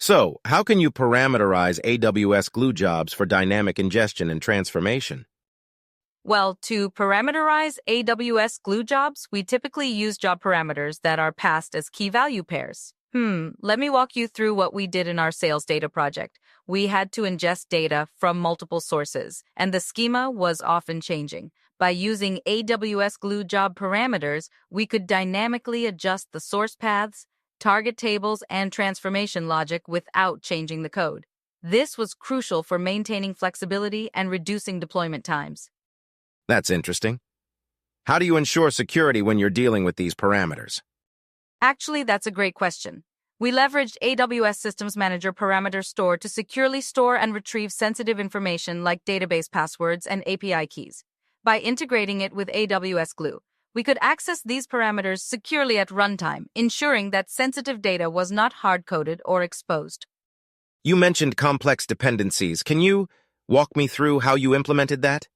So, how can you parameterize AWS Glue jobs for dynamic ingestion and transformation? Well, to parameterize AWS Glue jobs, we typically use job parameters that are passed as key value pairs. Let me walk you through what we did in our sales data project. We had to ingest data from multiple sources, and the schema was often changing. By using AWS Glue job parameters, we could dynamically adjust the source paths, target tables, and transformation logic without changing the code. This was crucial for maintaining flexibility and reducing deployment times. That's interesting. How do you ensure security when you're dealing with these parameters? Actually, that's a great question. We leveraged AWS Systems Manager Parameter Store to securely store and retrieve sensitive information like database passwords and API keys. By integrating it with AWS Glue, we could access these parameters securely at runtime, ensuring that sensitive data was not hard-coded or exposed. You mentioned complex dependencies. Can you walk me through how you implemented that?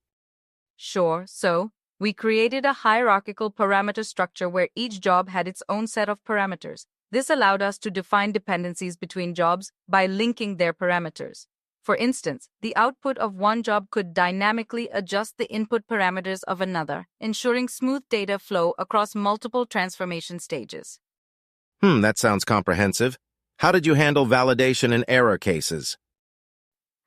Sure, so we created a hierarchical parameter structure where each job had its own set of parameters. This allowed us to define dependencies between jobs by linking their parameters. For instance, the output of one job could dynamically adjust the input parameters of another, ensuring smooth data flow across multiple transformation stages. That sounds comprehensive. How did you handle validation and error cases?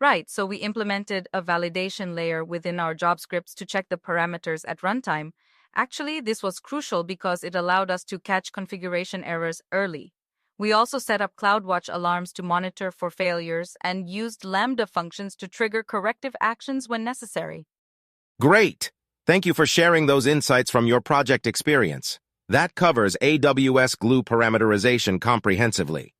Right, so we implemented a validation layer within our job scripts to check the parameters at runtime. Actually, this was crucial because it allowed us to catch configuration errors early. We also set up CloudWatch alarms to monitor for failures and used Lambda functions to trigger corrective actions when necessary. Great! Thank you for sharing those insights from your project experience. That covers AWS Glue parameterization comprehensively.